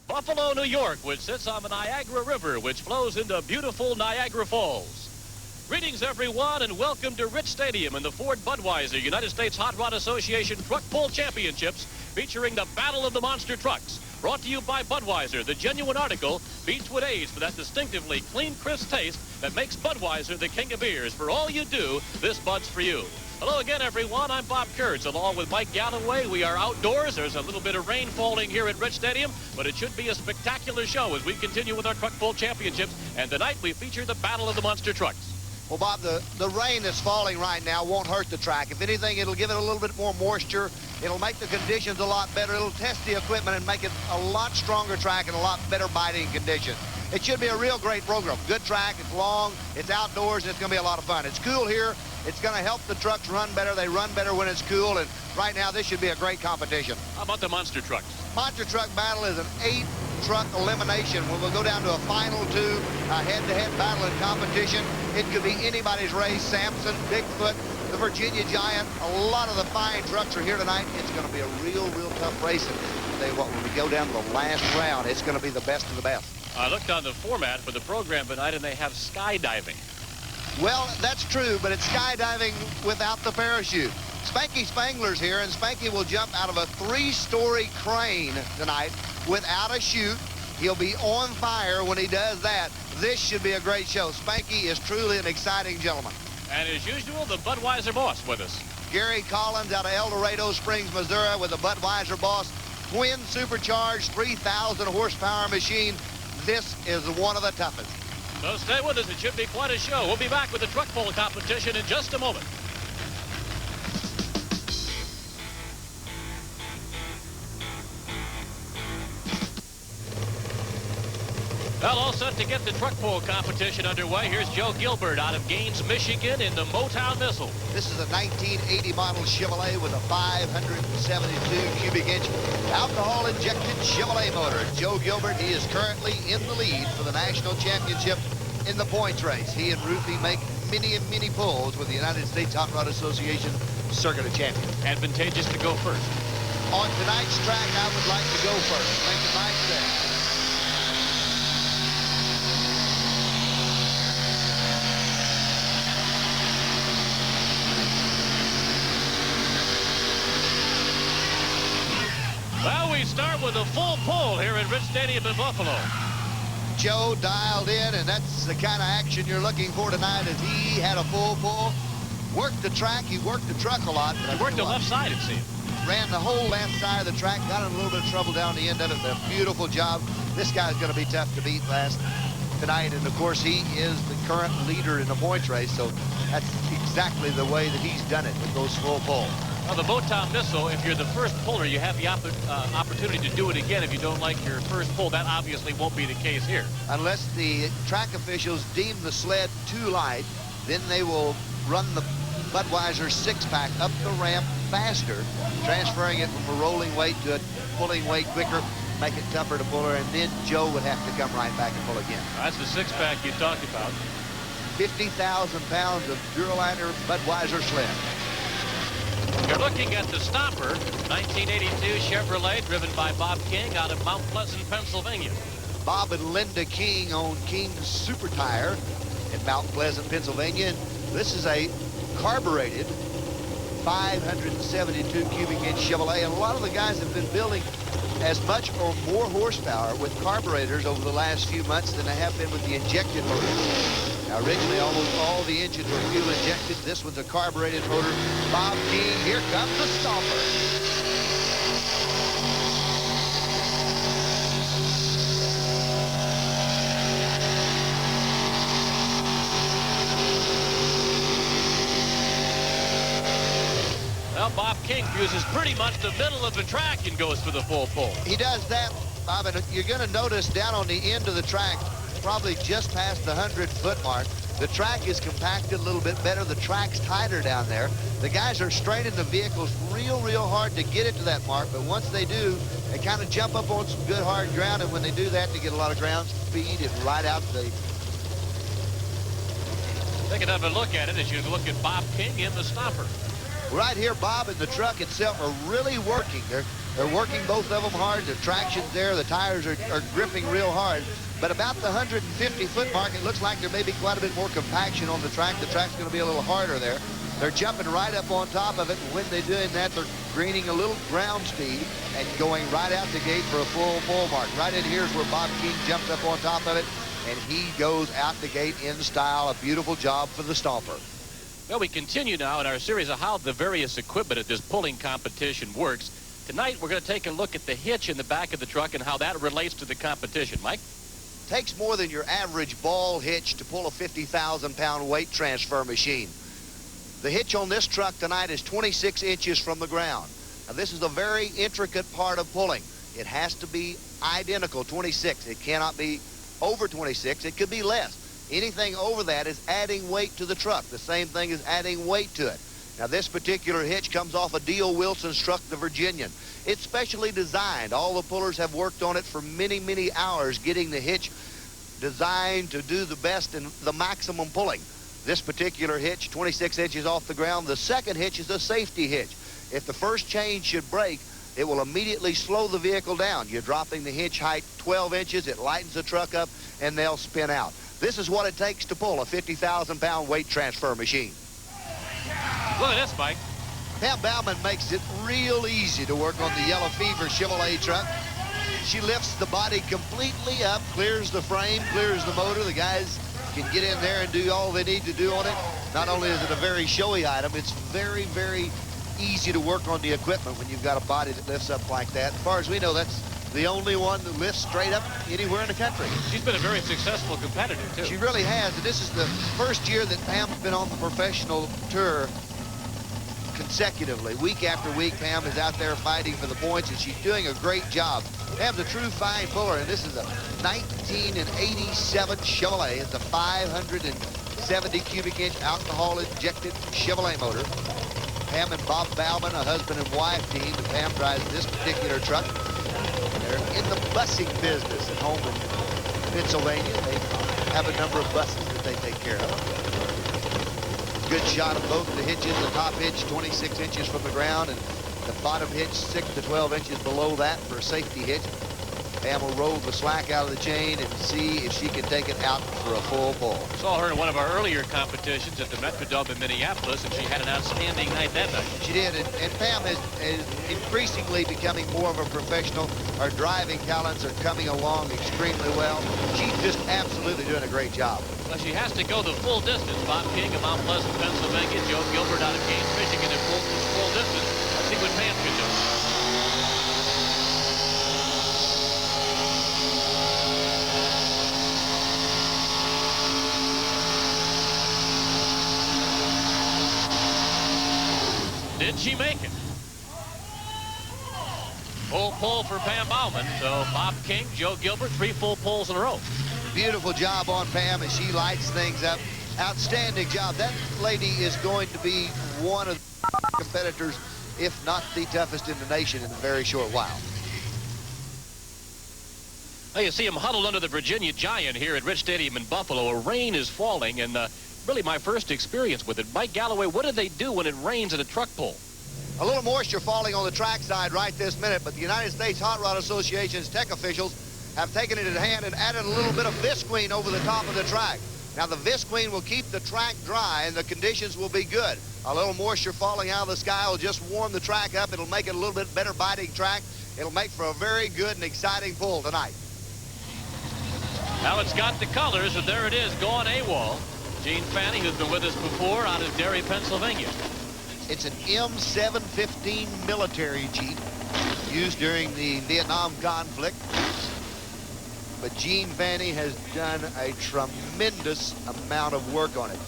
Buffalo, New York, which sits on the Niagara River, which flows into beautiful Niagara Falls. Greetings, everyone, and welcome to Rich Stadium in the Ford Budweiser United States Hot Rod Association Truck Pull Championships, featuring the Battle of the Monster Trucks. Brought to you by Budweiser, the genuine article, beats with age for that distinctively clean, crisp taste that makes Budweiser the king of beers. For all you do, this Bud's for you. Hello again, everyone. I'm Bob Kurtz, along with Mike Gallaway. We are outdoors. There's a little bit of rain falling here at Rich Stadium, but it should be a spectacular show as we continue with our Truck Pull Championships. And tonight we feature the Battle of the Monster Trucks. Well, Bob, the rain that's falling right now won't hurt the track. If anything, it'll give it a little bit more moisture. It'll make the conditions a lot better. It'll test the equipment and make it a lot stronger track and a lot better biting conditions. It should be a real great program. Good track, it's long, it's outdoors, and it's going to be a lot of fun. It's cool here. It's going to help the trucks run better. They run better when it's cool, and right now this should be a great competition. How about the Monster Trucks? Monster Truck Battle is an 8-truck elimination where we'll go down to a final 2 head-to-head battle and competition. It could be anybody's race. Samson, Bigfoot, the Virginia Giant. A lot of the fine trucks are here tonight. It's going to be a real tough race. And I'll tell you what, when we go down to the last round, it's going to be the best of the best. I looked on the format for the program tonight, and they have skydiving. Well, that's true, but it's skydiving without the parachute. Spanky Spangler's here, and Spanky will jump out of a 3-story crane tonight without a chute. He'll be on fire when he does that. This should be a great show. Spanky is truly an exciting gentleman. And as usual, the Budweiser Boss with us. Gary Collins out of El Dorado Springs, Missouri, with the Budweiser Boss twin supercharged 3,000 horsepower machine. This is one of the toughest. So stay with us. It should be quite a show. We'll be back with the truck pull competition in just a moment. Well, all set to get the truck pull competition underway. Here's Joe Gilbert out of Gaines, Michigan in the Motown Missile. This is a 1980 model Chevrolet with a 572 cubic inch alcohol-injected Chevrolet motor. Joe Gilbert, he is currently in the lead for the national championship in the points race. He and Ruthie make many pulls with the United States Hot Rod Association Circuit of Champions. Advantageous to go first. On tonight's track, I would like to go first. Thank you, Mike. Well, we start with a full pull here at Rich Stadium in Buffalo. Joe dialed in, and that's the kind of action you're looking for tonight, as he had a full pull. Worked the track, he worked the truck a lot. He worked the left side, it seemed. Ran the whole left side of the track, got in a little bit of trouble down the end of it. A beautiful job. This guy's going to be tough to beat tonight, and of course he is the current leader in the points race, so that's exactly the way that he's done it with those full pulls. Well, the Motown Missile, if you're the first puller, you have the opportunity to do it again if you don't like your first pull. That obviously won't be the case here. Unless the track officials deem the sled too light, then they will run the Budweiser 6-pack up the ramp faster, transferring it from a rolling weight to a pulling weight quicker, make it tougher to pull her, and then Joe would have to come right back and pull again. That's the 6-pack you talked about. 50,000 pounds of Duraliner Budweiser sled. You're looking at the Stomper, 1982 Chevrolet, driven by Bob King out of Mount Pleasant, Pennsylvania. Bob and Linda King own King's Super Tire in Mount Pleasant, Pennsylvania. This is a carbureted 572 cubic inch Chevrolet, and a lot of the guys have been building as much or more horsepower with carburetors over the last few months than they have been with the injected motors. Now, originally, almost all the engines were fuel injected. This one's a carbureted motor. Bob King, here comes the Stomper. Well, Bob King uses pretty much the middle of the track and goes for the full pull. He does that, Bob, and you're going to notice down on the end of the track, probably just past the 100-foot mark, the track is compacted a little bit better. The track's tighter down there. The guys are straining the vehicles real hard to get it to that mark, but once they do, they kind of jump up on some good hard ground, and when they do that, they get a lot of ground speed and ride out the... Take another look at it as you look at Bob King in the Stomper. Right here, Bob and the truck itself are really working. They're They're working both of them hard. The traction's there. The tires are gripping real hard. But about the 150-foot mark, it looks like there may be quite a bit more compaction on the track. The track's going to be a little harder there. They're jumping right up on top of it, and when they're doing that, they're gaining a little ground speed and going right out the gate for a full mark. Right in here is where Bob King jumped up on top of it, and he goes out the gate in style. A beautiful job for the Stomper. Well, we continue now in our series of how the various equipment at this pulling competition works. Tonight, we're going to take a look at the hitch in the back of the truck and how that relates to the competition. Mike? Takes more than your average ball hitch to pull a 50,000-pound weight transfer machine. The hitch on this truck tonight is 26 inches from the ground. Now, this is a very intricate part of pulling. It has to be identical, 26. It cannot be over 26. It could be less. Anything over that is adding weight to the truck. The same thing is adding weight to it. Now, this particular hitch comes off of D.O. Wilson's truck, the Virginian. It's specially designed. All the pullers have worked on it for many, many hours, getting the hitch designed to do the best and the maximum pulling. This particular hitch, 26 inches off the ground. The second hitch is a safety hitch. If the first chain should break, it will immediately slow the vehicle down. You're dropping the hitch height 12 inches. It lightens the truck up, and they'll spin out. This is what it takes to pull a 50,000-pound weight transfer machine. Look at this, Mike. Pam Bauman makes it real easy to work on the Yellow Fever Chevrolet truck. She lifts the body completely up, clears the frame, clears the motor. The guys can get in there and do all they need to do on it. Not only is it a very showy item, it's very, very easy to work on the equipment when you've got a body that lifts up like that. As far as we know, that's the only one that lifts straight up anywhere in the country. She's been a very successful competitor, too. She really has. And this is the first year that Pam's been on the professional tour consecutively. Week after week, Pam is out there fighting for the points, and she's doing a great job. Pam's a true fine puller, and this is a 1987 Chevrolet. It's a 570 cubic inch alcohol-injected Chevrolet motor. Pam and Bob Bauman, a husband and wife team, and Pam drives this particular truck. They're in the busing business at home in Pennsylvania. They have a number of buses that they take care of. Good shot of both the hitches. The top hitch 26 inches from the ground, and the bottom hitch 6 to 12 inches below that for a safety hitch. Pam will roll the slack out of the chain and see if she can take it out for a full pull. Saw her in one of our earlier competitions at the Metrodome in Minneapolis, and she had an outstanding night that night. She did, and Pam is increasingly becoming more of a professional. Her driving talents are coming along extremely well. She's just absolutely doing a great job. Well, she has to go the full distance. Bob King of Mount Pleasant, Pennsylvania, Joe Gilbert out of Gaines, Michigan, in full distance. Let's see what Pam can do. Did she make it? Full pull for Pam Bauman. So Bob King, Joe Gilbert, 3 full pulls in a row. Beautiful job on Pam as she lights things up. Outstanding job. That lady is going to be one of the competitors, if not the toughest in the nation, in a very short while. Well, you see him huddled under the Virginia Giant here at Rich Stadium in Buffalo. Rain is falling, and really my first experience with it. Mike Gallaway, what do they do when it rains at a truck pull? A little moisture falling on the trackside right this minute, but the United States Hot Rod Association's tech officials have taken it in hand and added a little bit of visqueen over the top of the track. Now, the visqueen will keep the track dry, and the conditions will be good. A little moisture falling out of the sky will just warm the track up. It'll make it a little bit better biting track. It'll make for a very good and exciting pull tonight. Now it's got the colors, and there it is, going AWOL. Gene Fanning, who's been with us before, out of Derry, Pennsylvania. It's an M715 military Jeep used during the Vietnam conflict. But Gene Fanning has done a tremendous amount of work on it.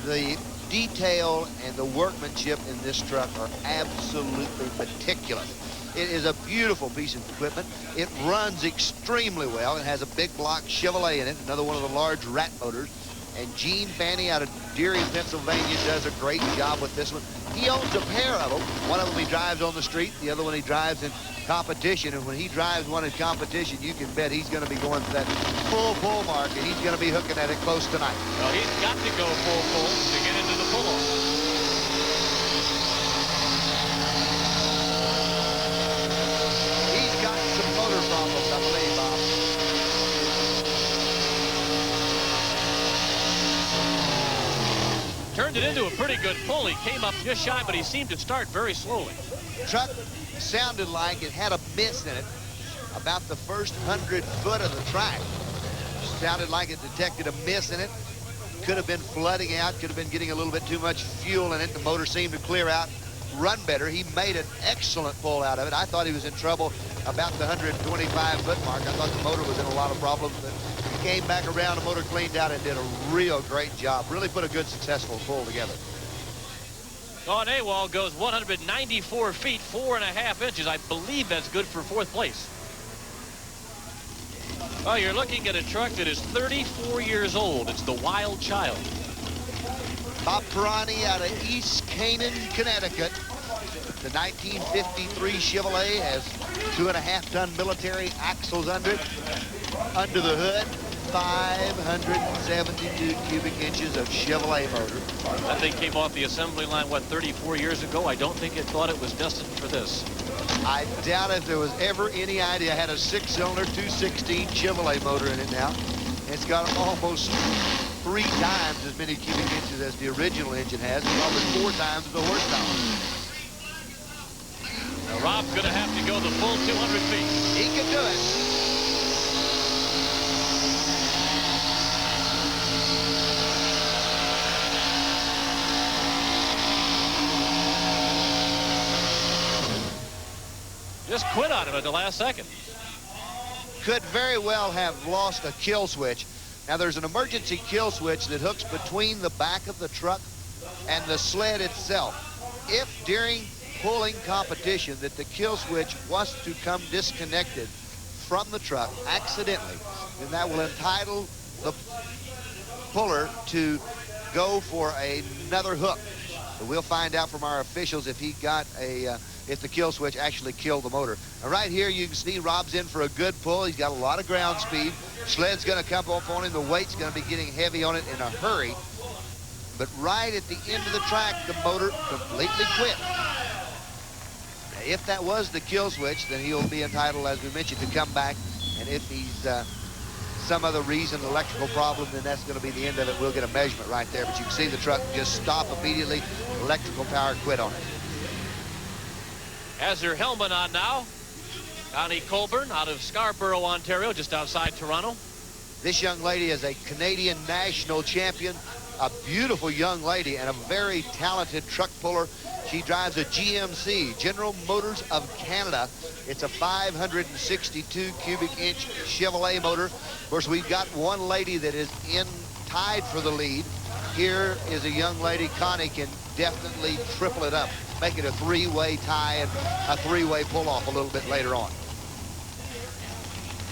The detail and the workmanship in this truck are absolutely meticulous. It is a beautiful piece of equipment. It runs extremely well. It has a big block Chevrolet in it, another one of the large rat motors. And Gene Fanning out of Derry, Pennsylvania does a great job with this one. He owns a pair of them. One of them he drives on the street, the other one he drives in competition. And when he drives one in competition, you can bet he's going to be going for that full pull mark, and he's going to be hooking at it close tonight. Well, he's got to go full pull to get into the pull-off. Turned it into a pretty good pull. He came up just shy, but he seemed to start very slowly. Truck sounded like it had a miss in it about the first 100 foot of the track. Sounded like it detected a miss in it. Could have been flooding out, could have been getting a little bit too much fuel in it. The motor seemed to clear out, run better. He made an excellent pull out of it. I thought he was in trouble about the 125 foot mark. I thought the motor was in a lot of problems, but he came back around, the motor cleaned out and did a real great job. Really put a good successful pull together. Don Awal goes 194 feet, 4.5 inches. I believe that's good for 4th place. Well, you're looking at a truck that is 34 years old. It's the Wild Child. Bob Pirani out of East Canaan, Connecticut. The 1953 Chevrolet has 2.5-ton military axles under it. Under the hood, 572 cubic inches of Chevrolet motor. That thing came off the assembly line, what, 34 years ago? I don't think it thought it was destined for this. I doubt if there was ever any idea. It had a 6-cylinder, 216 Chevrolet motor in it now. It's got almost 3 times as many cubic inches as the original engine has, and probably 4 times the horsepower. Now, Rob's going to have to go the full 200 feet. He can do it. Just quit on him at the last second. Could very well have lost a kill switch. Now, there's an emergency kill switch that hooks between the back of the truck and the sled itself. If during pulling competition that the kill switch was to come disconnected from the truck accidentally, then that will entitle the puller to go for another hook. But we'll find out from our officials if he got if the kill switch actually killed the motor. Now, right here you can see Rob's in for a good pull. He's got a lot of ground speed. Sled's going to come up on him. The weight's going to be getting heavy on it in a hurry. But right at the end of the track, the motor completely quit. Now, if that was the kill switch, then he'll be entitled, as we mentioned, to come back. And if he's some other reason, electrical problem, then that's going to be the end of it. We'll get a measurement right there. But you can see the truck just stop immediately. Electrical power quit on it. Has her helmet on now. Connie Colburn out of Scarborough, Ontario, just outside Toronto. This young lady is a Canadian national champion, a beautiful young lady and a very talented truck puller. She drives a GMC, General Motors of Canada. It's a 562 cubic inch Chevrolet motor. Of course, we've got one lady that is tied for the lead. Here is a young lady. Connie can definitely triple it up, make it a 3-way tie and a 3-way pull-off a little bit later on.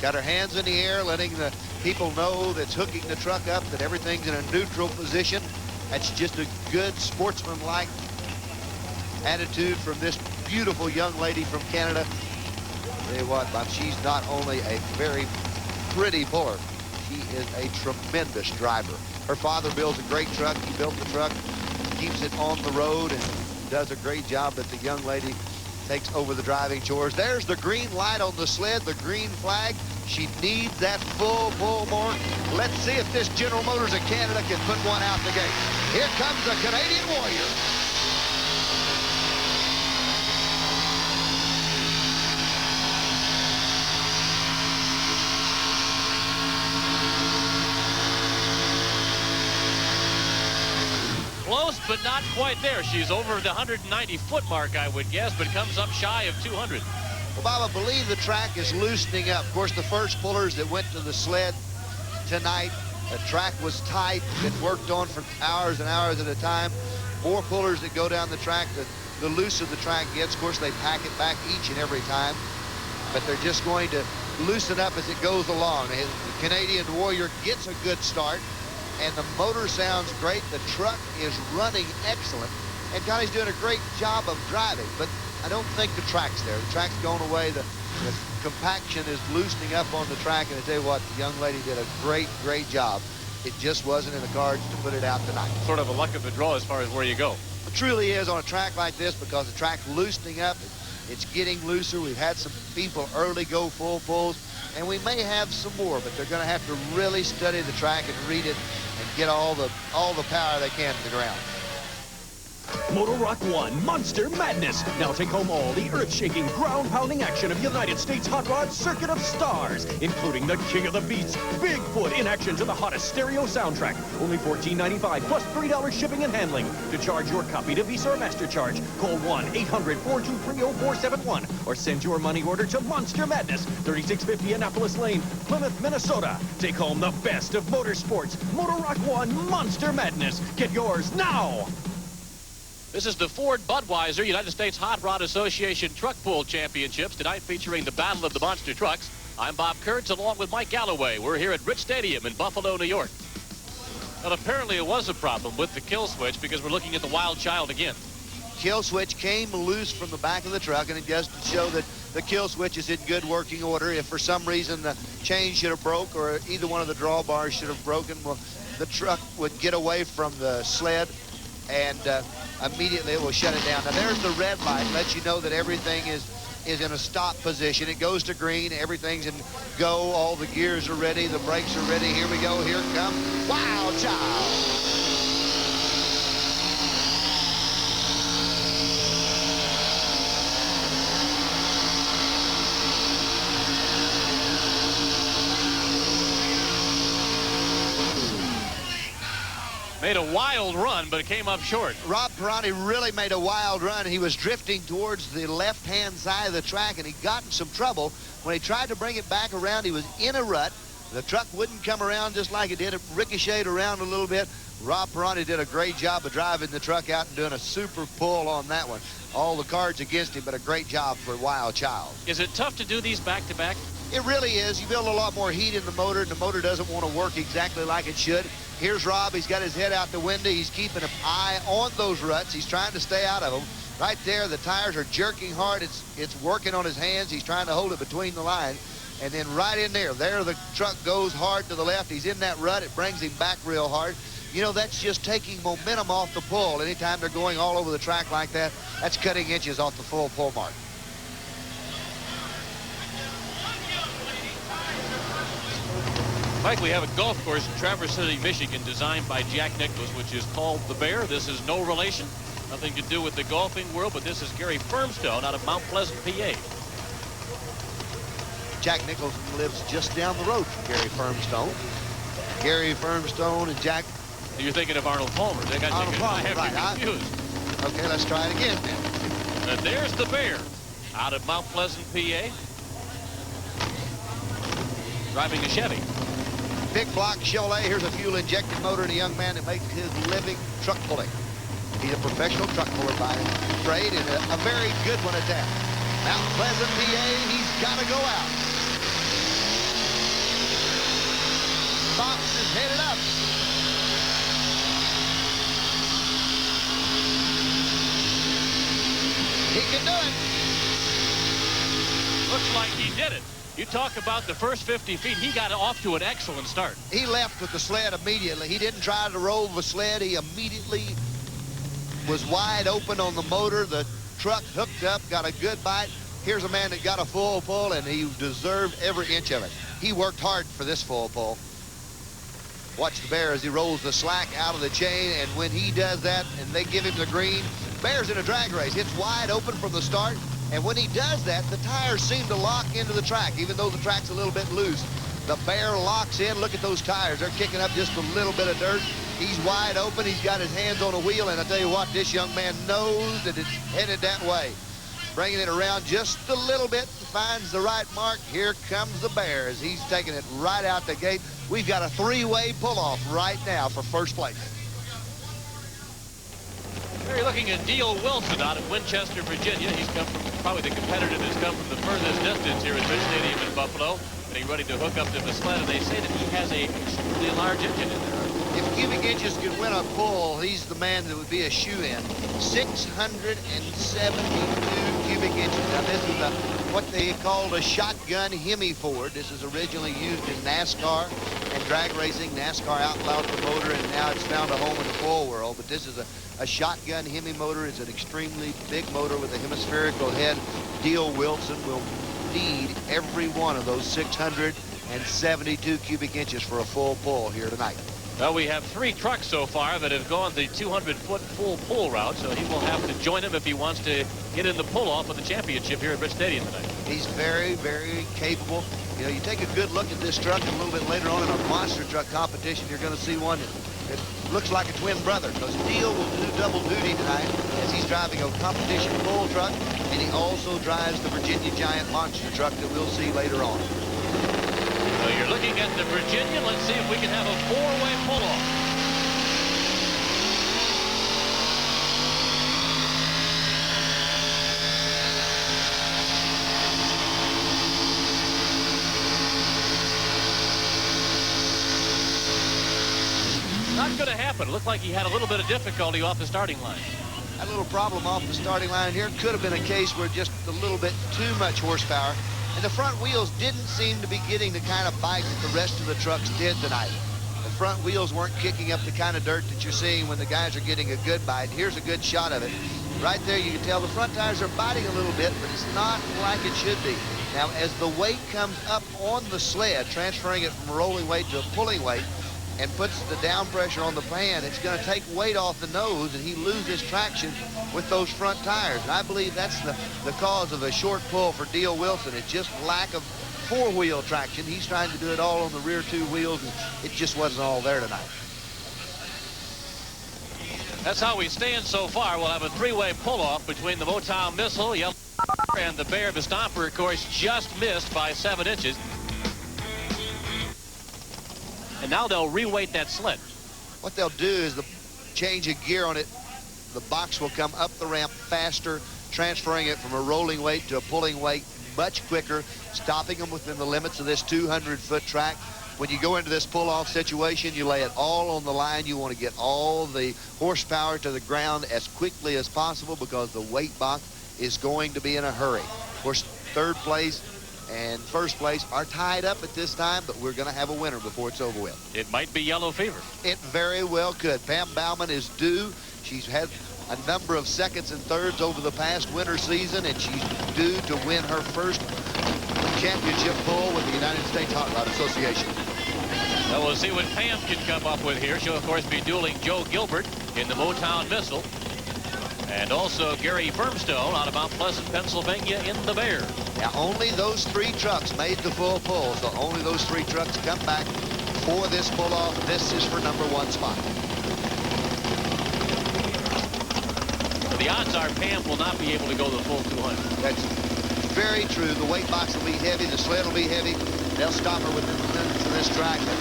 Got her hands in the air, letting the people know that's hooking the truck up that everything's in a neutral position. That's just a good sportsman-like attitude from this beautiful young lady from Canada. Tell you what, Bob, she's not only a very pretty puller, she is a tremendous driver. Her father builds a great truck. He built the truck, keeps it on the road, and does a great job, but the young lady takes over the driving chores. There's the green light on the sled, the green flag. She needs that full pull more. Let's see if this General Motors of Canada can put one out the gate. Here comes the Canadian Warrior. Close, but not quite there. She's over the 190-foot mark, I would guess, but comes up shy of 200. Well, Bob, I believe the track is loosening up. Of course, the first pullers that went to the sled tonight, the track was tight, been worked on for hours and hours at a time. More pullers that go down the track, the looser the track gets. Of course, they pack it back each and every time, but they're just going to loosen up as it goes along. The Canadian Warrior gets a good start, and the motor sounds great. The truck is running excellent, and Connie's doing a great job of driving, but I don't think the track's there. The track's going away. The compaction is loosening up on the track, and I tell you what, the young lady did a great, great job. It just wasn't in the cards to put it out tonight. Sort of a luck of the draw as far as where you go. It truly is on a track like this, because the track's loosening up. It's getting looser. We've had some people early go full pulls, and we may have some more, but they're going to have to really study the track and read it and get all the power they can to the ground. Motor Rock 1 Monster Madness. Now take home all the earth-shaking, ground-pounding action of United States Hot Rod Circuit of Stars, including the King of the Beasts, Bigfoot, in action to the hottest stereo soundtrack. Only $14.95 plus $3 shipping and handling. To charge your copy to Visa or MasterCharge, call 1-800-423-0471 or send your money order to Monster Madness, 3650 Annapolis Lane, Plymouth, Minnesota. Take home the best of motorsports. Motor Rock 1 Monster Madness. Get yours now. This is the Ford Budweiser United States Hot Rod Association Truck Pull Championships, tonight featuring the Battle of the Monster Trucks. I'm Bob Kurtz along with Mike Gallaway. We're here at Rich Stadium in Buffalo, New York. Well, apparently it was a problem with the kill switch because we're looking at the Wild Child again. Kill switch came loose from the back of the truck, and it just show that the kill switch is in good working order. If for some reason the chain should have broke or either one of the drawbars should have broken, well, the truck would get away from the sled and immediately it will shut it down. Now there's the red light, lets you know that everything is in a stop position. It goes to green, everything's in go, all the gears are ready, the brakes are ready. Here we go, here it comes. Wild Child! Made a wild run, but it came up short. Rob Perrone really made a wild run. He was drifting towards the left-hand side of the track, and he got in some trouble. When he tried to bring it back around, he was in a rut. The truck wouldn't come around just like it did. It ricocheted around a little bit. Rob Perrone did a great job of driving the truck out and doing a super pull on that one. All the cards against him, but a great job for Wild Child. Is it tough to do these back-to-back? It really is. You build a lot more heat in the motor, and the motor doesn't want to work exactly like it should. Here's Rob. He's got his head out the window. He's keeping an eye on those ruts. He's trying to stay out of them. Right there, the tires are jerking hard. It's working on his hands. He's trying to hold it between the lines. And then right in there, the truck goes hard to the left. He's in that rut. It brings him back real hard. You know, that's just taking momentum off the pull. Anytime they're going all over the track like that, that's cutting inches off the full pull mark. Mike, we have a golf course in Traverse City, Michigan, designed by Jack Nicklaus, which is called the Bear. This is no relation, nothing to do with the golfing world, but this is Gary Firmstone out of Mount Pleasant, PA. Jack Nicklaus lives just down the road from Gary Firmstone. Gary Firmstone and Jack. You're thinking of Arnold Palmer. They got Arnold Palmer, I have right. you confused. Okay, let's try it again then. And there's the Bear out of Mount Pleasant, PA, driving a Chevy. Big block Chevrolet. Here's a fuel-injected motor and a young man that makes his living truck pulling. He's a professional truck puller by trade and a very good one at that. Mount Pleasant, PA, he's got to go out. Fox is headed up. He can do it. Looks like he did it. You talk about the first 50 feet. He got off to an excellent start. He left with the sled immediately. He didn't try to roll the sled. He immediately was wide open on the motor. The truck hooked up, got a good bite. Here's a man that got a full pull, and he deserved every inch of it. He worked hard for this full pull. Watch the Bear as he rolls the slack out of the chain, and when he does that and they give him the green, Bear's in a drag race. It's wide open from the start. And when he does that, the tires seem to lock into the track, even though the track's a little bit loose. The Bear locks in. Look at those tires. They're kicking up just a little bit of dirt. He's wide open. He's got his hands on a wheel, and I tell you what, this young man knows that it's headed that way. Bringing it around just a little bit, finds the right mark. Here comes the Bear as he's taking it right out the gate. We've got a three-way pull-off right now for first place. We're looking at Deal Wilson out of Winchester, Virginia. He's come from probably the competitor that's come from the furthest distance here at Rich Stadium in Buffalo. Getting ready to hook up to the sled, and they say that he has a extremely large engine in there. If cubic inches could win a pull, he's the man that would be a shoe-in. 672 cubic inches. Now, this is what they called a shotgun Hemi Ford. This is originally used in NASCAR and drag racing. NASCAR outlawed the motor, and now it's found a home in the full world. But this is a shotgun Hemi motor. It's an extremely big motor with a hemispherical head. Deal Wilson will need every one of those 672 cubic inches for a full pull here tonight. Well, we have 3 trucks so far that have gone the 200-foot full pull route, so he will have to join him if he wants to get in the pull-off of the championship here at Rich Stadium tonight. He's very, very capable. You know, you take a good look at this truck, and a little bit later on in a monster truck competition, you're going to see one that looks like a twin brother, because Deal will do double duty tonight as he's driving a competition pull truck, and he also drives the Virginia Giant monster truck that we'll see later on. So you're looking at the Virginia. Let's see if we can have a 4-way pull-off. Not going to happen. It looked like he had a little bit of difficulty off the starting line. A little problem off the starting line here. Could have been a case where just a little bit too much horsepower. And the front wheels didn't seem to be getting the kind of bite that the rest of the trucks did tonight. The front wheels weren't kicking up the kind of dirt that you're seeing when the guys are getting a good bite. Here's a good shot of it. Right there, you can tell the front tires are biting a little bit, but it's not like it should be. Now, as the weight comes up on the sled, transferring it from a rolling weight to a pulling weight, and puts the down pressure on the pan, it's going to take weight off the nose, and he loses traction with those front tires. And I believe that's the cause of a short pull for Deal Wilson. It's just lack of four-wheel traction. He's trying to do it all on the rear 2 wheels, and it just wasn't all there tonight. That's how we stand so far. We'll have a 3-way pull-off between the Motown Missile, Yellow, and the Bear. The Stomper, of course, just missed by 7 inches. And now they'll reweight that sled. What they'll do is change a gear on it. The box will come up the ramp faster, transferring it from a rolling weight to a pulling weight much quicker, stopping them within the limits of this 200-foot track. When you go into this pull-off situation, you lay it all on the line. You want to get all the horsepower to the ground as quickly as possible because the weight box is going to be in a hurry. Of course, 3rd place and 1st place are tied up at this time, but we're going to have a winner before it's over with. It might be Yellow Fever. It very well could. Pam Bauman is due. She's had a number of 2nds and 3rds over the past winter season, and she's due to win her first championship pull with the United States Hot Rod Association. Well, we'll see what Pam can come up with here. She'll, of course, be dueling Joe Gilbert in the Motown Missile. And also Gary Firmstone out of Mount Pleasant, Pennsylvania in the Bear. Now, only those 3 trucks made the full pull, so only those 3 trucks come back for this pull-off. This is for number 1 spot. So the odds are Pam will not be able to go the full 200. That's very true. The weight box will be heavy. The sled will be heavy. They'll stop her within the limits of this track. But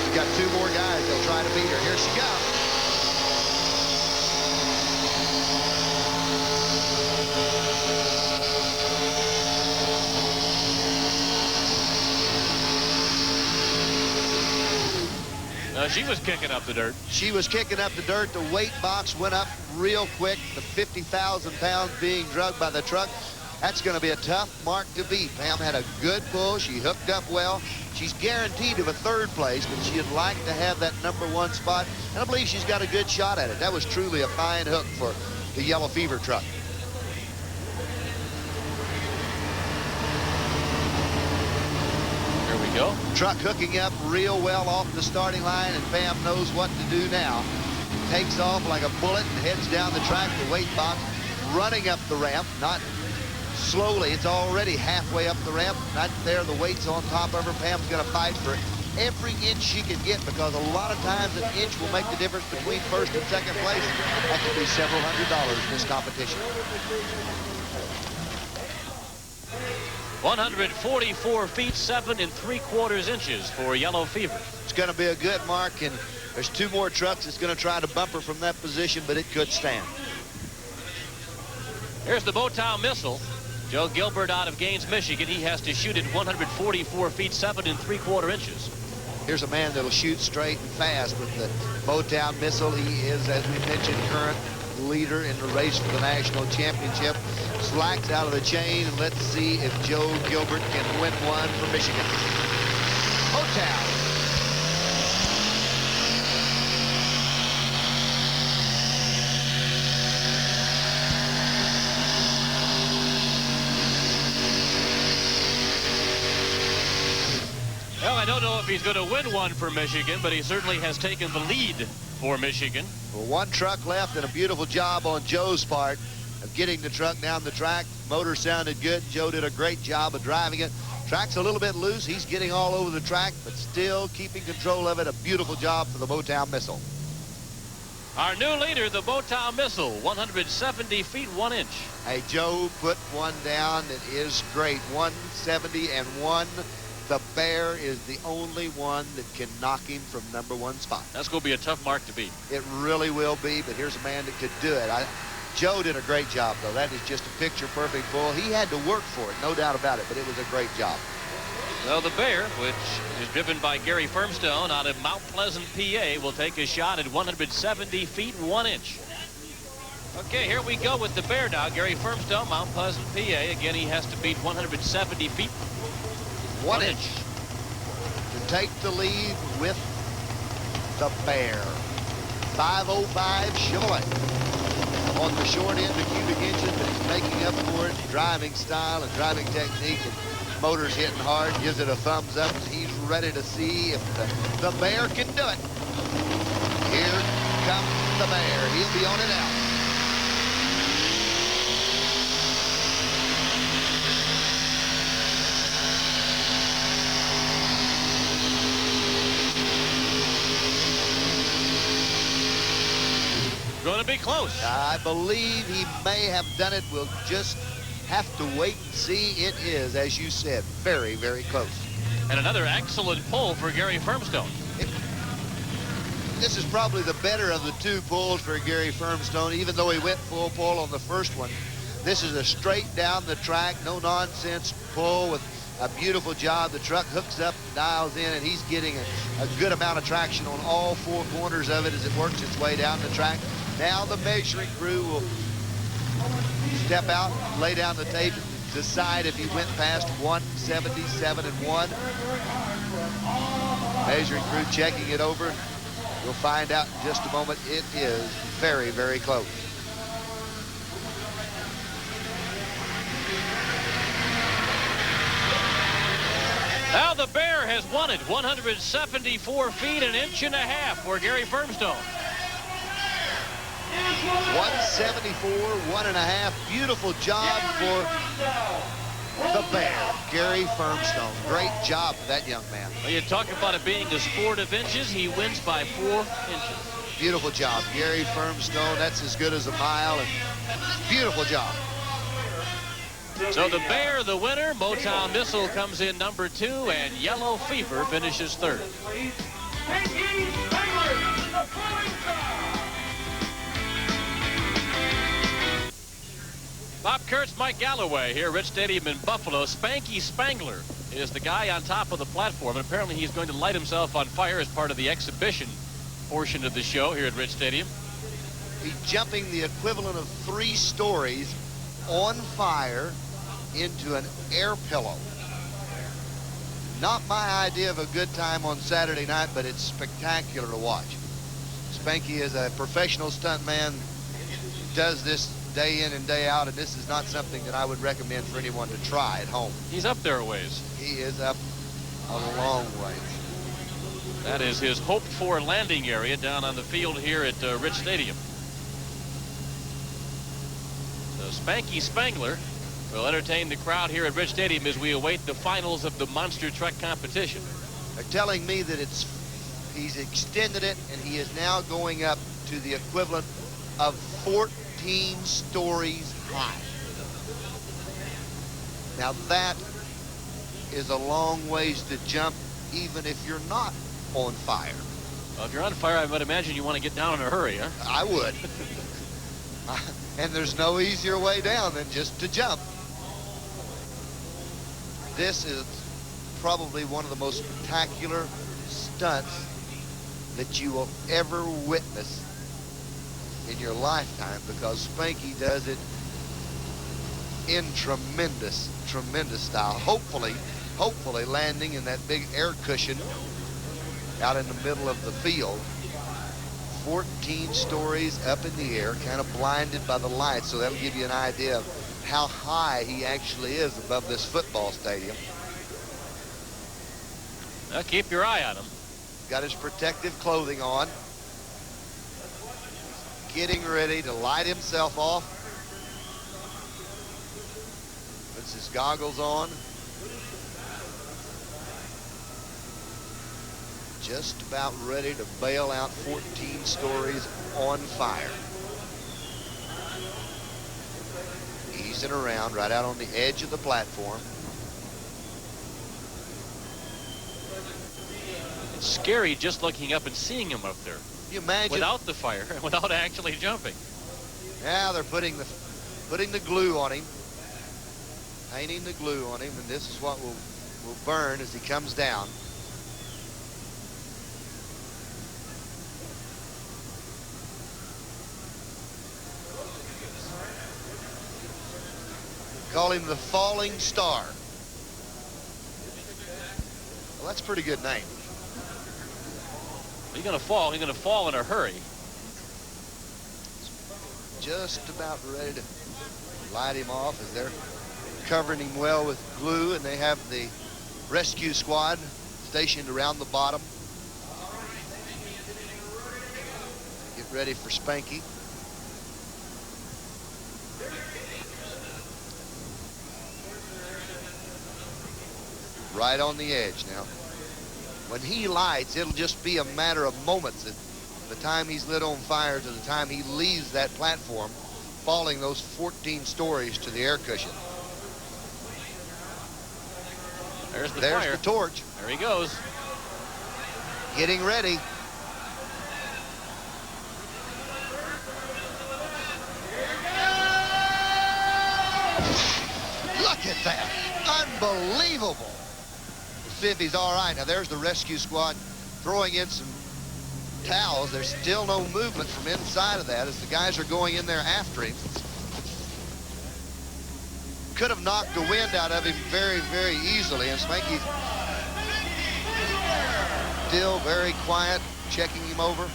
we've got 2 more guys. They'll try to beat her. Here she comes. She was kicking up the dirt. She was kicking up the dirt. The weight box went up real quick. The 50,000 pounds being drugged by the truck. That's going to be a tough mark to beat. Pam had a good pull. She hooked up well. She's guaranteed of a 3rd place, but she'd like to have that number 1 spot. And I believe she's got a good shot at it. That was truly a fine hook for the Yellow Fever truck. Go. Truck hooking up real well off the starting line, and Pam knows what to do now. Takes off like a bullet and heads down the track. The weight box running up the ramp, not slowly. It's already halfway up the ramp. Not there. The weight's on top of her. Pam's going to fight for every inch she can get because a lot of times an inch will make the difference between 1st and 2nd place. That could be several $100s in this competition. 144 feet, 7 3/4 inches for Yellow Fever. It's going to be a good mark, and there's 2 more trucks that's going to try to bump her from that position, but it could stand. Here's the Motown Missile. Joe Gilbert out of Gaines, Michigan. He has to shoot at 144 feet, 7 3/4 inches. Here's a man that'll shoot straight and fast with the Motown Missile. He is, as we mentioned, current leader in the race for the national championship. Slacks out of the chain, and let's see if Joe Gilbert can win one for Michigan. Motown. Well, I don't know if he's going to win one for Michigan, but he certainly has taken the lead for Michigan. Well, one truck left, and a beautiful job on Joe's part of getting the truck down the track. Motor sounded good. Joe did a great job of driving it. Track's a little bit loose. He's getting all over the track, but still keeping control of it. A beautiful job for the Motown Missile. Our new leader, the Motown Missile, 170 feet 1 inch. Hey, Joe put one down that is great. 170 and 1. The Bear is the only one that can knock him from #1 spot. That's going to be a tough mark to beat. It really will be, but here's a man that could do it. Joe did a great job, though. That is just a picture-perfect bull. He had to work for it, no doubt about it, but it was a great job. Well, the Bear, which is driven by Gary Firmstone out of Mount Pleasant, PA, will take a shot at 170 feet 1 inch. Okay, here we go with the Bear now. Gary Firmstone, Mount Pleasant, PA. Again, he has to beat 170 feet 1 inch to take the lead with the Bear. 505 Chevrolet. On the short end of cubic inches, but he's making up for it. Driving style and driving technique, and motor's hitting hard. Gives it a thumbs up. He's ready to see if the Bear can do it. Here comes the Bear. He'll be on it out. Going to be close. I believe he may have done it. We'll just have to wait and see. It is, as you said, very, very close. And another excellent pull for Gary Firmstone. This is probably the better of the two pulls for Gary Firmstone, even though he went full pull on the first one. This is a straight down the track, no nonsense pull with a beautiful job. The truck hooks up, dials in, and he's getting a good amount of traction on all four corners of it as it works its way down the track. Now the measuring crew will step out, lay down the tape, and decide if he went past 177 and 1. Measuring crew checking it over. We'll find out in just a moment. It is very, very close. Now the Bear has won it. 174 feet, an inch and a half for Gary Firmstone. 174, 1.5. Beautiful job for the Bear, Gary Firmstone. Great job for that young man. Well, you talk about it being a sport of inches. He wins by 4 inches. Beautiful job, Gary Firmstone. That's as good as a mile, and beautiful job. So the Bear, the winner. Motown Missile comes in #2, and Yellow Fever finishes 3rd. Bob Kurtz, Mike Gallaway here at Rich Stadium in Buffalo. Spanky Spangler is the guy on top of the platform, and apparently he's going to light himself on fire as part of the exhibition portion of the show here at Rich Stadium. He's jumping the equivalent of 3 stories on fire into an air pillow. Not my idea of a good time on Saturday night, but it's spectacular to watch. Spanky is a professional stuntman, does this day in and day out, and this is not something that I would recommend for anyone to try at home. He's up there a ways. He is up a long way. That is his hoped-for landing area down on the field here at Rich Stadium. So Spanky Spangler will entertain the crowd here at Rich Stadium as we await the finals of the monster truck competition. They're telling me that he's extended it, and he is now going up to the equivalent of 14 stories high. Now that is a long ways to jump, even if you're not on fire. Well, if you're on fire, I would imagine you want to get down in a hurry, huh? I would. And there's no easier way down than just to jump. This is probably one of the most spectacular stunts that you will ever witness in your lifetime, because Spanky does it in tremendous, tremendous style. Hopefully landing in that big air cushion out in the middle of the field. 14 stories up in the air, kind of blinded by the lights, so that'll give you an idea of how high he actually is above this football stadium. Now keep your eye on him. Got his protective clothing on. Getting ready to light himself off. Puts his goggles on. Just about ready to bail out 14 stories on fire. Easing around right out on the edge of the platform. It's scary just looking up and seeing him up there. Can you imagine? Without the fire, without actually jumping. Now they're putting the glue on him. Painting the glue on him, and this is what will burn as he comes down. Call him the Falling Star. Well, that's a pretty good name. He's going to fall. He's going to fall in a hurry. Just about ready to light him off as they're covering him well with glue, and they have the rescue squad stationed around the bottom. Get ready for Spanky. Right on the edge now. When he lights, it'll just be a matter of moments at the time he's lit on fire to the time he leaves that platform, falling those 14 stories to the air cushion. There's the There's fire. the torch. There he goes. Getting ready. Look at that. Unbelievable. See if he's all right. Now there's the rescue squad throwing in some towels. There's still no movement from inside of that as the guys are going in there after him. Could have knocked the wind out of him very, very easily. And Spanky's still very quiet, checking him over.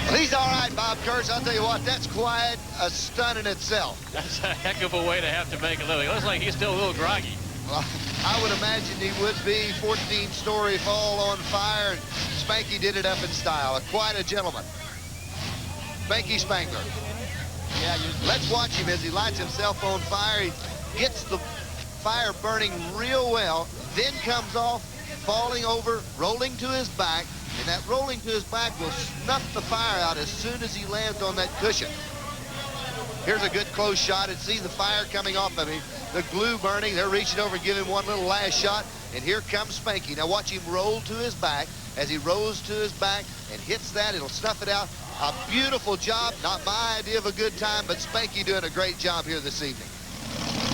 Well, he's all right, Bob Kurtz. I'll tell you what, that's quite a stunt in itself. That's a heck of a way to have to make a living. Looks like he's still a little groggy. Well, I would imagine he would be. 14-story fall on fire, and Spanky did it up in style. Quite a gentleman. Spanky Spangler. Yeah, let's watch him as he lights himself on fire. He gets the fire burning real well, then comes off, falling over, rolling to his back, and that rolling to his back will snuff the fire out as soon as he lands on that cushion. Here's a good close shot, and see the fire coming off of him. The glue burning. They're reaching over and giving him one little last shot, and here comes Spanky. Now watch him roll to his back. As he rolls to his back and hits that, it'll snuff it out. A beautiful job. Not my idea of a good time, but Spanky doing a great job here this evening.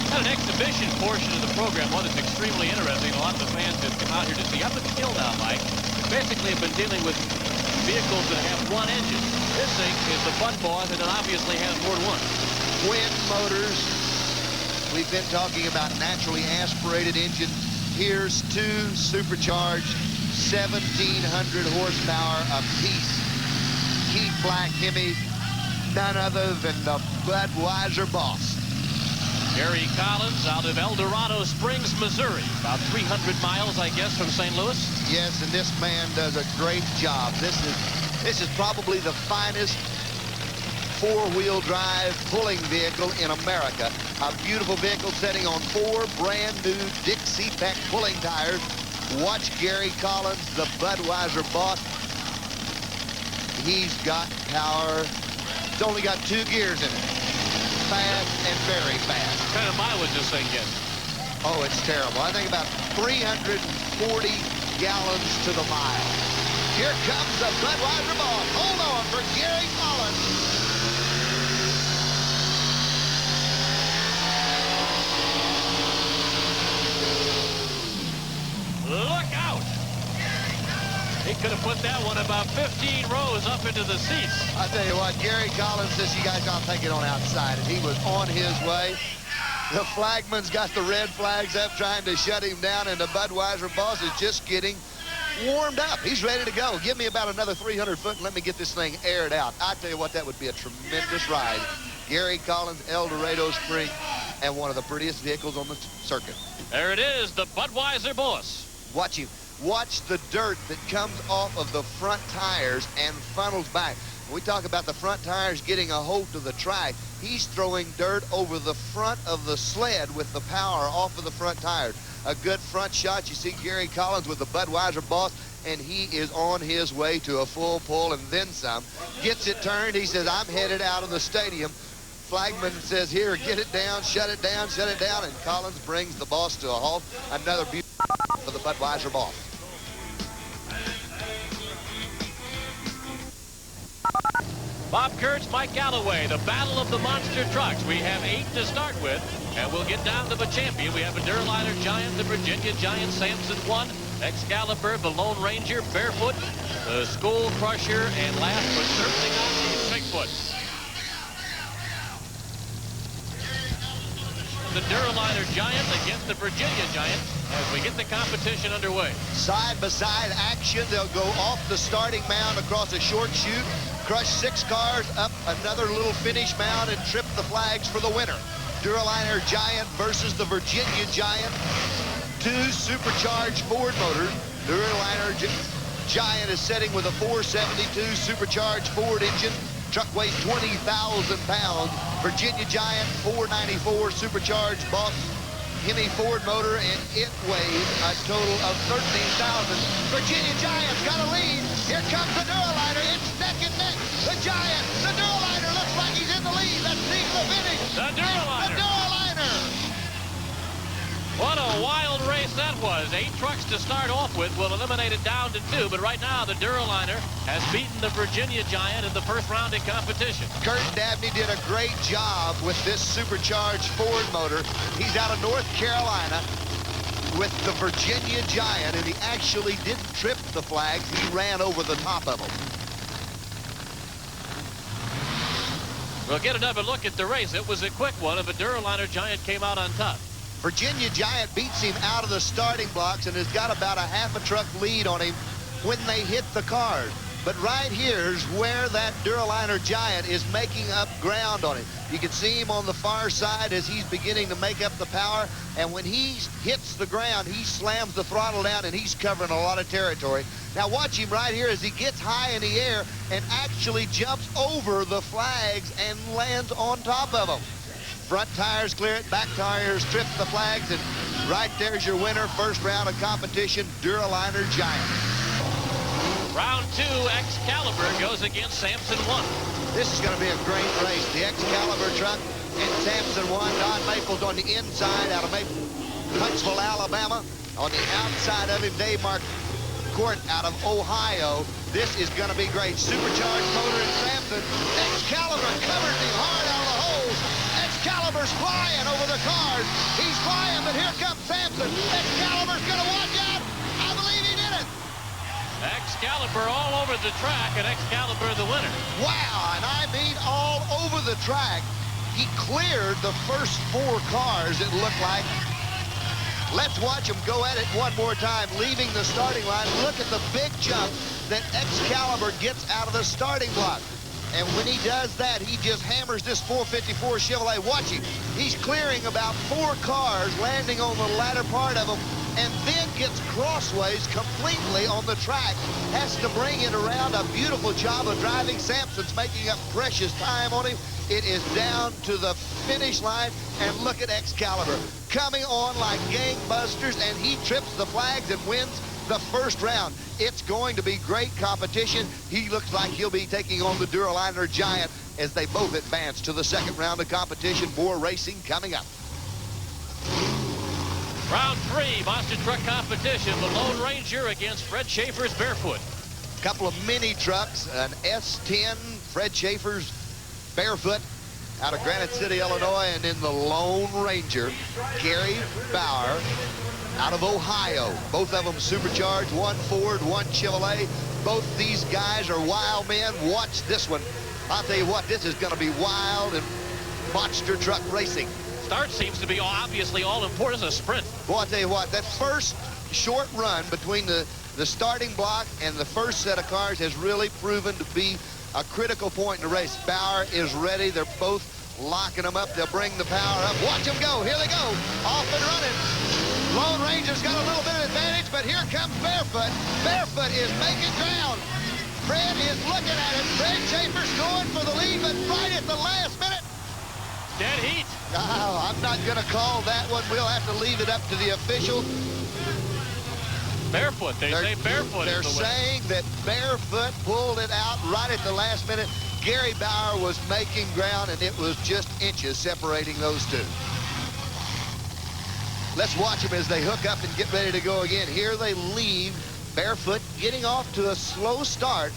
Got an exhibition portion of the program, one that's extremely interesting. A lot of the fans have come out here to see. Up until now, Mike, basically have been dealing with vehicles that have one engine. This thing is the Bud Boss, and it obviously has more than one. Twin motors. We've been talking about naturally aspirated engines. Here's two supercharged 1,700 horsepower apiece. Keith Black Hemi, none other than the Budweiser Boss. Gary Collins out of El Dorado Springs, Missouri. About 300 miles, I guess, from St. Louis. Yes, and this man does a great job. This is probably the finest four-wheel drive pulling vehicle in America. A beautiful vehicle sitting on 4 brand new Dixie Peck pulling tires. Watch Gary Collins, the Budweiser Boss. He's got power. It's only got 2 gears in it. Fast and very fast. What kind of mileage this thing gets? Oh, it's terrible. I think about 340 gallons to the mile. Here comes the Budweiser Boss. Hold on for Gary Collins. Look out! He could have put that one about 15 rows up into the seats. I tell you what, Gary Collins says, you guys don't take it on outside, and he was on his way. The flagman's got the red flags up trying to shut him down, and the Budweiser Boss is just getting warmed up. He's ready to go. Give me about another 300 foot and let me get this thing aired out. I tell you what, that would be a tremendous ride Gary Collins El Dorado Spring, and one of the prettiest vehicles on the circuit. There it is, the Budweiser Boss. Watch him. Watch the dirt that comes off of the front tires and funnels back. When we talk about the front tires getting a hold of the track, he's throwing dirt over the front of the sled with the power off of the front tires. A good front shot. You see Gary Collins with the Budweiser Boss, and he is on his way to a full pull and then some. Gets it turned. He says, I'm headed out of the stadium. Flagman says, here, get it down, shut it down, shut it down, and Collins brings the Boss to a halt. Another beautiful for the Budweiser Boss. Bob Kurtz, Mike Gallaway, the battle of the monster trucks. We have 8 to start with, and we'll get down to the champion. We have a Durliner Giant, the Virginia Giant, Samson 1, Excalibur, the Lone Ranger, Barefoot, the Skull Crusher, and last but certainly not least, Bigfoot. The Durliner Giant against the Virginia Giant as we get the competition underway. Side-by-side action. They'll go off the starting mound across a short chute, crush 6 cars, up another little finish mound, and trip the flags for the winner. Durliner Giant versus the Virginia Giant. 2 supercharged Ford motors. Durliner Giant is setting with a 472 supercharged Ford engine. Truck weighs 20,000 pounds. Virginia Giant 494 supercharged Boss Hemi Ford motor, and it weighs a total of 13,000. Virginia Giant's got a lead. Here comes the Durliner. It's neck and neck. The Giant, the Durliner looks like he's in the lead. Let's see the finish. The Durliner. The Durliner. What a wild race that was. 8 trucks to start off with. We'll eliminate it down to 2, but right now the Durliner has beaten the Virginia Giant in the first round in competition. Kurt Dabney did a great job with this supercharged Ford motor. He's out of North Carolina with the Virginia Giant, and he actually didn't trip the flags. He ran over the top of them. We'll get another look at the race. It was a quick one, and the Durliner Giant came out on top. Virginia Giant beats him out of the starting blocks and has got about a half a truck lead on him when they hit the cars. But right here's where that Durliner Giant is making up ground on him. You can see him on the far side as he's beginning to make up the power. And when he hits the ground, he slams the throttle down and he's covering a lot of territory. Now watch him right here as he gets high in the air and actually jumps over the flags and lands on top of them. Front tires clear it, back tires trip the flags, and right there's your winner. First round of competition, Durliner Giant. Round 2, Excalibur goes against Samson 1. This is going to be a great race. The Excalibur truck and Samson 1. Don Maples on the inside out of Huntsville, Alabama. On the outside of him, Dave Marquardt out of Ohio. This is going to be great. Supercharged motor in Samson. Excalibur covers him hard out of the holes. Excalibur's flying over the cars. He's flying, but here comes Samson. Excalibur's going to watch out. I believe he did it. Excalibur all over the track, and Excalibur the winner. Wow, and I mean all over the track. He cleared the first 4 cars, it looked like. Let's watch him go at it one more time, leaving the starting line. Look at the big jump that Excalibur gets out of the starting block. And when he does that, he just hammers this 454 Chevrolet. Watch him. He's clearing about 4 cars, landing on the latter part of them, and then gets crossways completely on the track. Has to bring it around. A beautiful job of driving. Samson's making up precious time on him. It is down to the finish line, and look at Excalibur coming on like gangbusters, and he trips the flags and wins the first round. It's going to be great competition. He looks like he'll be taking on the Durliner Giant as they both advance to the second round of competition. More racing coming up. Round 3, monster truck competition. The Lone Ranger against Fred Schaefer's Barefoot. Couple of mini trucks, an S10, Fred Schaefer's Barefoot out of Granite City, Illinois, and then the Lone Ranger, Gary Bauer, out of Ohio. Both of them supercharged, one Ford, one Chevrolet. Both these guys are wild men. Watch this one. I'll tell you what, this is going to be wild and monster truck racing. Start seems to be obviously all important as a sprint. Boy, I'll tell you what, that first short run between the starting block and the first set of cars has really proven to be a critical point in the race. Bauer is ready. They're both locking them up. They'll bring the power up. Watch them go. Here they go. Off and running. Lone Ranger's got a little bit of advantage, but here comes Barefoot. Barefoot is making ground. Fred is looking at it. Fred Schaefer's going for the lead, but right at the last minute. Dead heat. Oh, I'm not going to call that one. We'll have to leave it up to the official. Barefoot. They say Barefoot They're is the winner. saying that Barefoot pulled it out right at the last minute. Gary Bauer was making ground, and it was just inches separating those two. Let's watch them as they hook up and get ready to go again. Here they leave. Barefoot getting off to a slow start.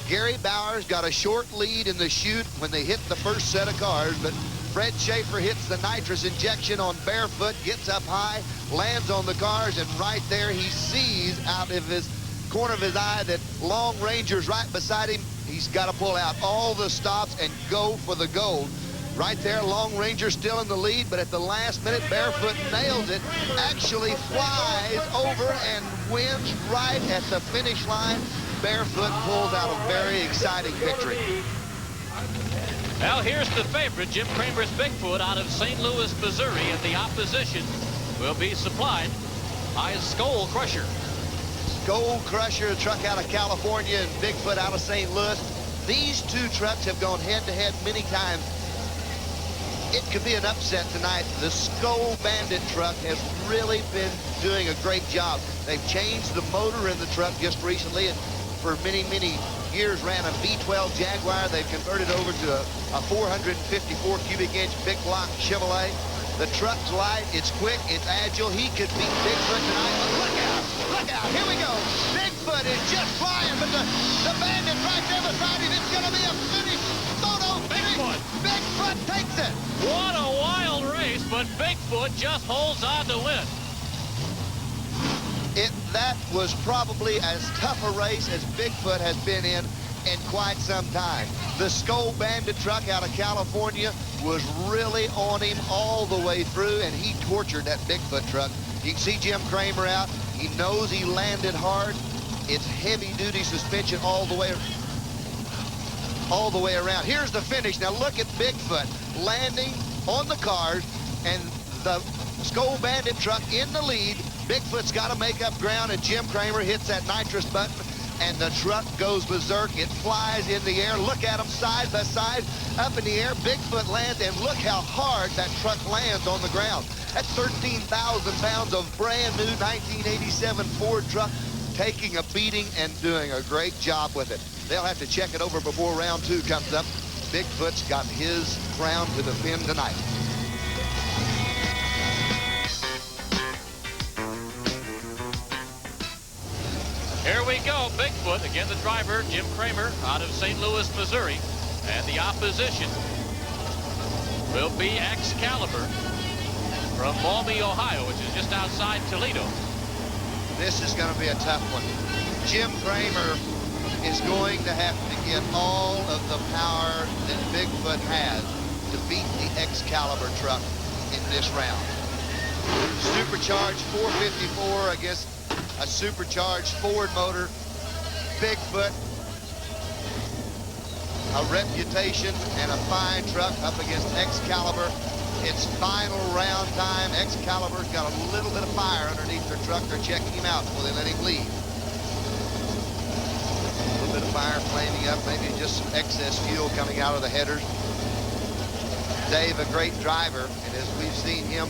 Gary Bauer's got a short lead in the chute when they hit the first set of cars, but Fred Schaefer hits the nitrous injection on Barefoot, gets up high, lands on the cars, and right there he sees out of his corner of his eye that Long Ranger's right beside him. He's got to pull out all the stops and go for the gold. Right there, Long Ranger still in the lead, but at the last minute, Barefoot nails it, actually flies over and wins right at the finish line. Barefoot pulls out a very exciting victory. Well, here's the favorite, Jim Kramer's Bigfoot out of St. Louis, Missouri, and the opposition will be supplied by Skull Crusher. Skull Crusher, a truck out of California, and Bigfoot out of St. Louis. These two trucks have gone head-to-head many times. It could be an upset tonight. The Skull Bandit truck has really been doing a great job. They've changed the motor in the truck just recently, and for many, many years ran a V12 Jaguar. They've converted over to a 454 cubic inch big block Chevrolet. The truck's light, it's quick, it's agile. He could beat Bigfoot tonight. But look out, here we go. Bigfoot is just flying, but the Bandit's right there beside him. It's gonna be a finish, photo finish. Bigfoot takes it. What a wild race, but Bigfoot just holds on to win. That was probably as tough a race as Bigfoot has been in quite some time. The Skull Bandit truck out of California was really on him all the way through, and he tortured that Bigfoot truck. You can see Jim Kramer out. He knows he landed hard. It's heavy-duty suspension all the way around. Here's the finish. Now look at Bigfoot landing on the cars, and the Skull Bandit truck in the lead. Bigfoot's got to make up ground, and Jim Kramer hits that nitrous button, and the truck goes berserk. It flies in the air. Look at them side by side, up in the air. Bigfoot lands, and look how hard that truck lands on the ground. That's 13,000 pounds of brand new 1987 Ford truck, taking a beating and doing a great job with it. They'll have to check it over before round two comes up. Bigfoot's got his crown to defend tonight. Here we go, Bigfoot. Again, the driver, Jim Kramer, out of St. Louis, Missouri. And the opposition will be Excalibur from Maumee, Ohio, which is just outside Toledo. This is going to be a tough one. Jim Kramer is going to have to get all of the power that Bigfoot has to beat the Excalibur truck in this round. Supercharged 454 against a supercharged Ford motor. Bigfoot, a reputation and a fine truck up against Excalibur. It's final round time. Excalibur's got a little bit of fire underneath their truck. They're checking him out before they let him leave. A little bit of fire flaming up, maybe just some excess fuel coming out of the headers. Dave, a great driver, and as we've seen him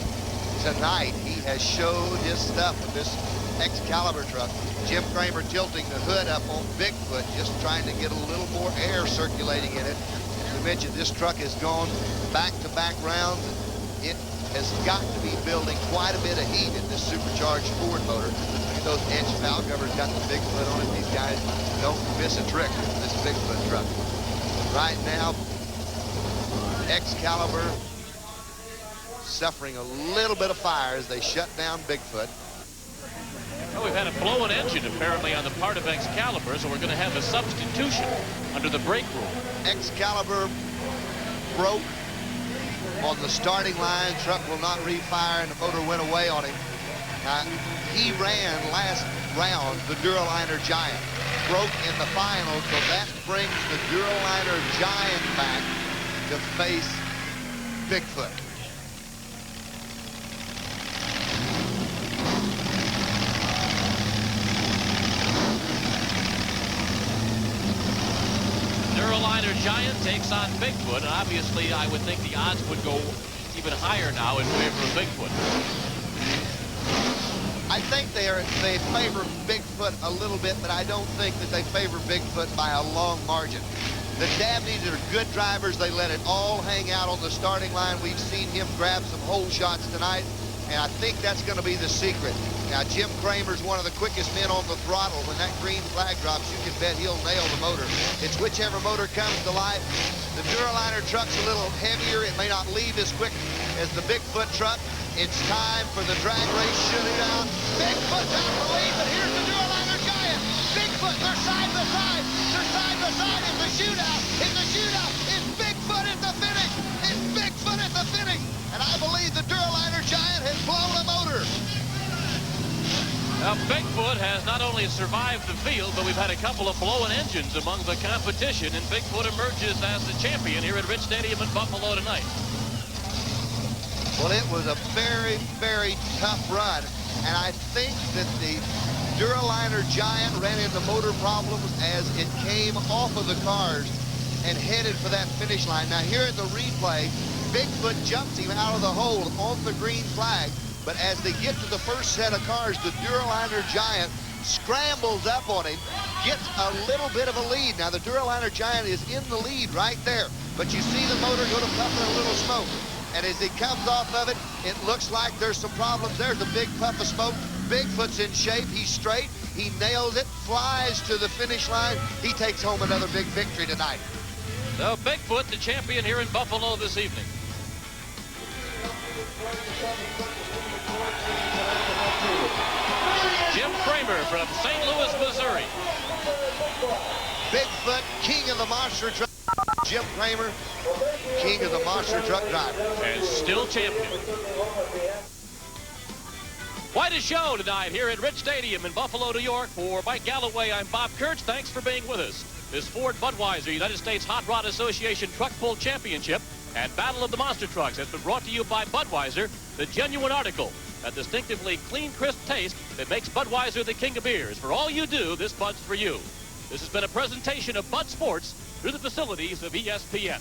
tonight, he has showed his stuff with this Excalibur truck. Jim Kramer tilting the hood up on Bigfoot, just trying to get a little more air circulating in it. As we mentioned, this truck has gone back-to-back rounds. It has got to be building quite a bit of heat in this supercharged Ford motor. Look at those edge valve covers got the Bigfoot on it. These guys don't miss a trick with this Bigfoot truck. Right now, Excalibur suffering a little bit of fire as they shut down Bigfoot. Well, we've had a blown engine apparently on the part of Excalibur, so we're going to have a substitution under the brake rule. Excalibur broke on the starting line. Truck will not refire, and the motor went away on him. He ran last round the Duraliner Giant. Broke in the final, so that brings the Duraliner Giant back to face Bigfoot. Duraliner Giant takes on Bigfoot, and obviously I would think the odds would go even higher now in favor of Bigfoot. I think they favor Bigfoot a little bit, but I don't think that they favor Bigfoot by a long margin. The Dabneys are good drivers. They let it all hang out on the starting line. We've seen him grab some hole shots tonight, and I think that's going to be the secret. Now, Jim Kramer's one of the quickest men on the throttle. When that green flag drops, you can bet he'll nail the motor. It's whichever motor comes to life. The Duraliner truck's a little heavier. It may not leave as quick as the Bigfoot truck. It's time for the drag race shootout. Bigfoot's out the lead, but here's the Duraliner Giant. Bigfoot, they're side by side. They're side by side in the shootout. In the shootout, it's Bigfoot at the finish. It's Bigfoot at the finish. And I believe the Duraliner Giant has blown a motor. Now, Bigfoot has not only survived the field, but we've had a couple of blowing engines among the competition, and Bigfoot emerges as the champion here at Rich Stadium in Buffalo tonight. Well, it was a very, very tough run, and I think that the Duraliner Giant ran into motor problems as it came off of the cars and headed for that finish line. Now, here at the replay, Bigfoot jumps him out of the hole on the green flag, but as they get to the first set of cars, the Duraliner Giant scrambles up on him, gets a little bit of a lead. Now, the Duraliner Giant is in the lead right there, but you see the motor go to puffing a little smoke. And as he comes off of it, it looks like there's some problems. There's a big puff of smoke. Bigfoot's in shape. He's straight. He nails it, flies to the finish line. He takes home another big victory tonight. So Bigfoot, the champion here in Buffalo this evening. Jim Kramer from St. Louis, Missouri. Bigfoot, king of the monster truck. Jim Kramer, king of the monster truck driver. And still champion. Quite a show tonight here at Rich Stadium in Buffalo, New York. For Mike Gallaway, I'm Bob Kurtz. Thanks for being with us. This Ford Budweiser United States Hot Rod Association Truck Pull Championship and Battle of the Monster Trucks has been brought to you by Budweiser, the genuine article. A distinctively clean, crisp taste that makes Budweiser the king of beers. For all you do, this Bud's for you. This has been a presentation of Bud Sports through the facilities of ESPN.